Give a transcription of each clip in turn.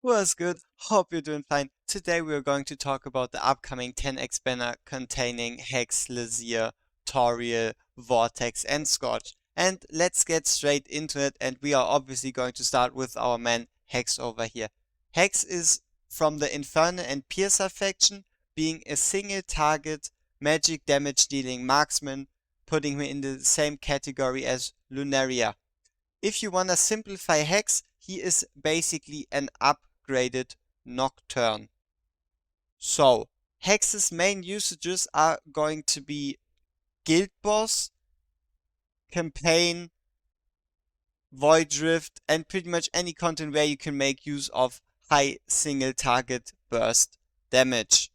What's good? Hope you're doing fine. Today we're going to talk about the upcoming 10x banner containing Hex, Lazier, Toriel, Vortex, and Scorch. And let's get straight into it, and we are obviously going to start with our man Hex over here. Hex is from the Inferno and Piercer faction, being a single target magic damage dealing marksman, putting him in the same category as Lunaria. If you wanna simplify Hex, he is basically an upgraded Nocturne. So, Hex's main usages are going to be Guild Boss, Campaign, Void Rift, and pretty much any content where you can make use of high single target burst damage.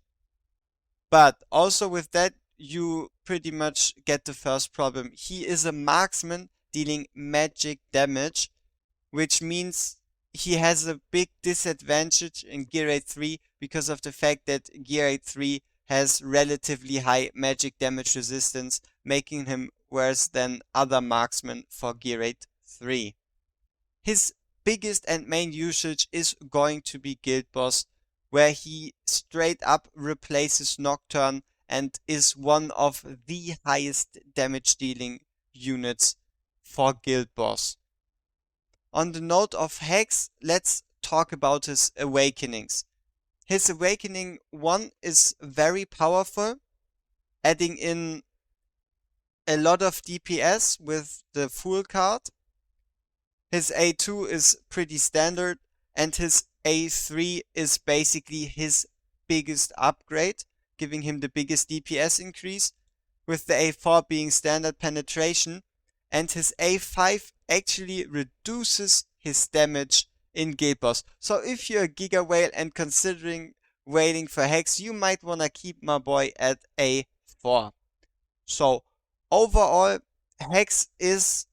But also with that, you pretty much get the first problem. He is a marksman dealing magic damage, which means he has a big disadvantage in Gear 8 3 because of the fact that Gear 8 3 has relatively high magic damage resistance, making him worse than other marksmen for Gear 8 3. His biggest and main usage is going to be Guild Boss, where he straight up replaces Nocturne and is one of the highest damage dealing units for Guild Boss. On the note of Hex, let's talk about his awakenings. His awakening 1 is very powerful, adding in a lot of DPS with the Fool card. His A2 is pretty standard, and his A3 is basically his biggest upgrade, giving him the biggest DPS increase, with the A4 being standard penetration, and his A5 actually reduces his damage in Guild Boss. So if you're a Giga Whale and considering waiting for Hex, you might wanna keep my boy at A4. So overall, Hex is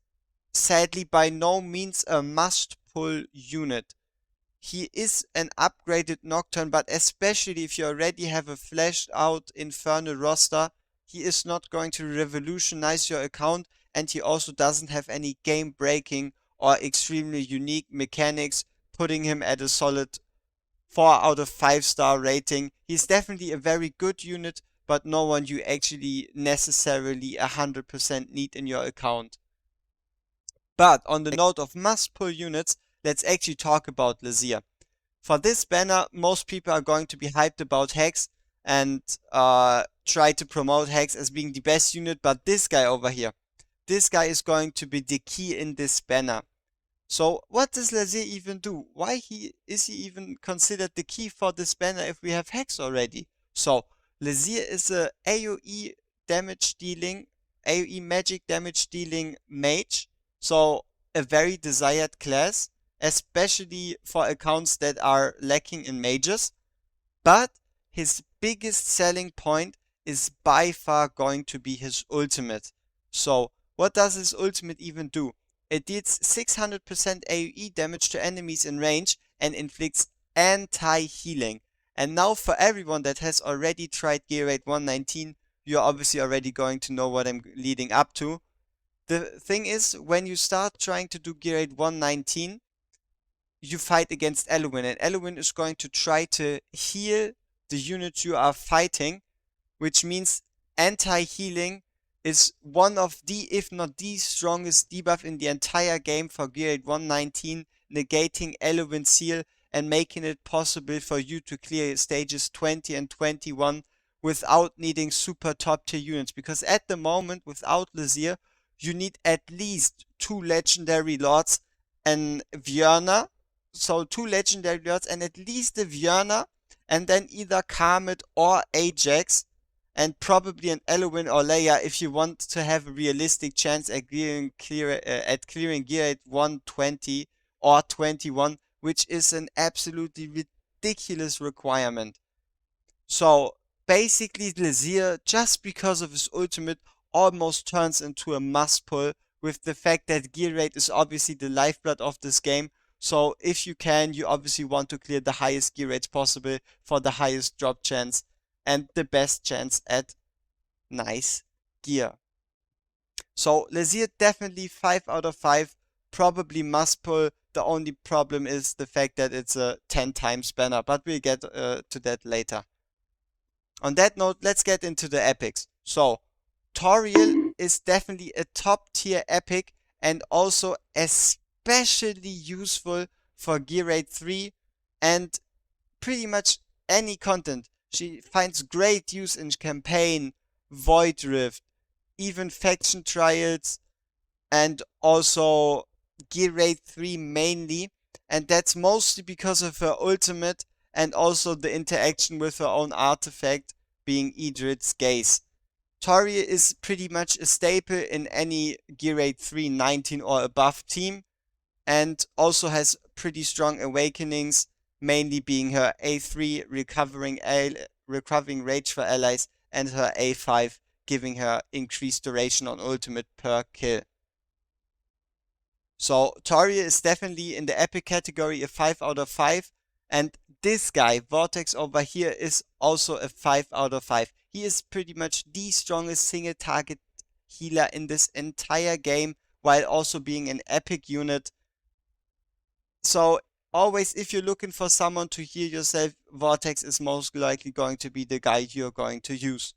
sadly by no means a must-pull unit. He is an upgraded Nocturne, but especially if you already have a fleshed out Infernal roster, he is not going to revolutionize your account, and he also doesn't have any game breaking or extremely unique mechanics, putting him at a solid 4 out of 5 star rating. He's definitely a very good unit, but no one you actually necessarily 100% need in your account. But on the note of must pull units, let's actually talk about Lazier. For this banner, most people are going to be hyped about Hex and try to promote Hex as being the best unit, but this guy over here, this guy is going to be the key in this banner. So what does Lazier even do? Why is he even considered the key for this banner if we have Hex already? So Lazier is a AoE damage dealing, AoE magic damage dealing mage. So a very desired class, especially for accounts that are lacking in mages. But his biggest selling point is by far going to be his ultimate. So what does his ultimate even do? It deals 600% AoE damage to enemies in range and inflicts anti-healing. And now for everyone that has already tried Gear Rate 119, you're obviously already going to know what I'm leading up to. The thing is, when you start trying to do Gear Rate 119, you fight against Eluin, and Eluin is going to try to heal the units you are fighting, which means anti-healing is one of the, if not the strongest debuff in the entire game for Gear 119, negating Eluin's seal and making it possible for you to clear stages 20 and 21 without needing super top tier units. Because at the moment, without Lazier, you need at least 2 legendary lords and Vjörna. So 2 legendary lords and at least a Vjörna, and then either Karmit or Ajax, and probably an Eluin or Leia if you want to have a realistic chance at clearing Gear at 120 or 21, which is an absolutely ridiculous requirement. So basically Lazier, just because of his ultimate, almost turns into a must pull, with the fact that gear rate is obviously the lifeblood of this game. So if you can, you obviously want to clear the highest gear rates possible for the highest drop chance and the best chance at nice gear. So Lazier definitely 5 out of 5 probably must pull. The only problem is the fact that it's a 10 times banner, but we'll get to that later. On that note, let's get into the epics. So, Toriel is definitely a top tier epic and also especially useful for Gear Raid 3 and pretty much any content. She finds great use in campaign, Void Rift, even faction trials, and also Gear Raid 3 mainly. And that's mostly because of her ultimate and also the interaction with her own artifact being Idrit's Gaze. Taria is pretty much a staple in any Gear Raid 3 19 or above team, and also has pretty strong awakenings, mainly being her A3 recovering rage for allies and her A5 giving her increased duration on ultimate per kill. So Taria is definitely in the epic category a 5 out of 5, and this guy, Vortex over here, is also a 5 out of 5. He is pretty much the strongest single target healer in this entire game, while also being an epic unit. So always, if you're looking for someone to heal yourself, Vortex is most likely going to be the guy you're going to use.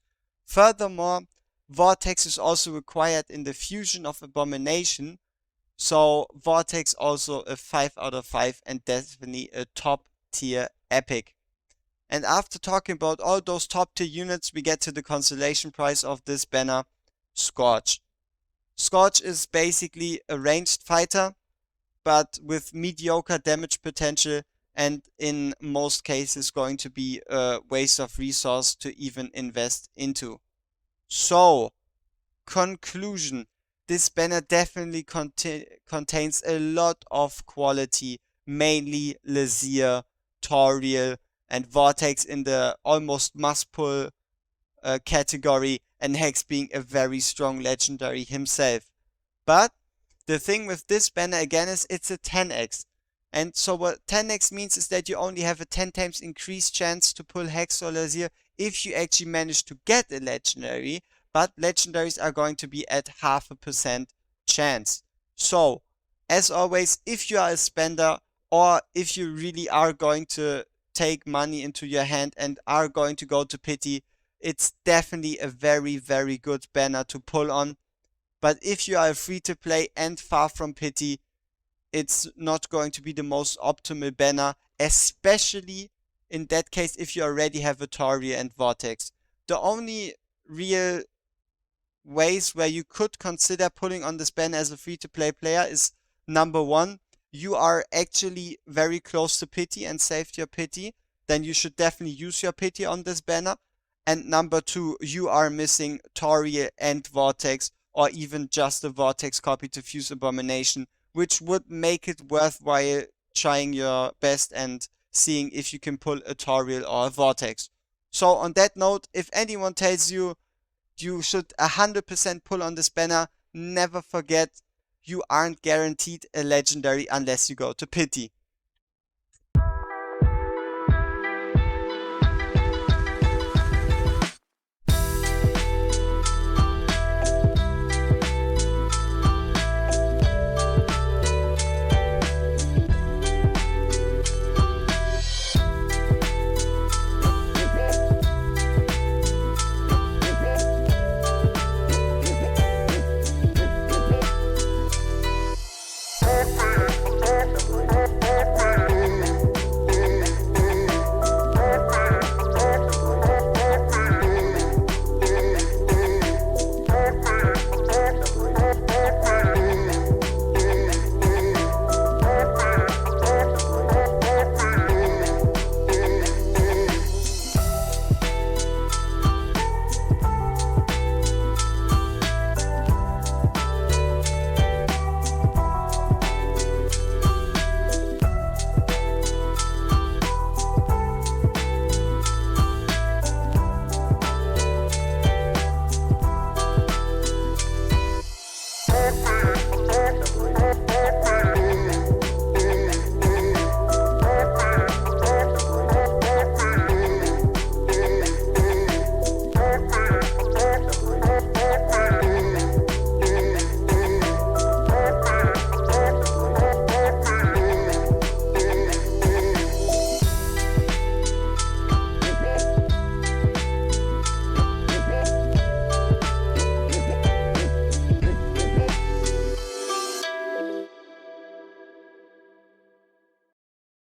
Furthermore, Vortex is also required in the fusion of Abomination, so Vortex also a 5 out of 5 and definitely a top tier epic. And after talking about all those top tier units, we get to the consolation prize of this banner, Scorch. Scorch is basically a ranged fighter, but with mediocre damage potential, and in most cases going to be a waste of resource to even invest into. So, conclusion. This banner definitely contains a lot of quality, mainly Lazier, Toriel, and Vortex in the almost must-pull category, and Hex being a very strong legendary himself. But the thing with this banner again is it's a 10x. And so what 10x means is that you only have a 10 times increased chance to pull Hex or Lazier if you actually manage to get a legendary, but legendaries are going to be at 0.5% chance. So, as always, if you are a spender or if you really are going to take money into your hand and are going to go to pity, it's definitely a very, very good banner to pull on. But if you are free to play and far from pity, it's not going to be the most optimal banner, especially in that case if you already have a Tori and Vortex. The only real ways where you could consider pulling on this banner as a free-to-play player is number one, you are actually very close to pity and saved your pity, then you should definitely use your pity on this banner. And number two, you are missing Tori and Vortex, or even just a Vortex copy to fuse Abomination, which would make it worthwhile trying your best and seeing if you can pull a Toriel or a Vortex. So on that note, if anyone tells you you should 100% pull on this banner, never forget you aren't guaranteed a legendary unless you go to pity.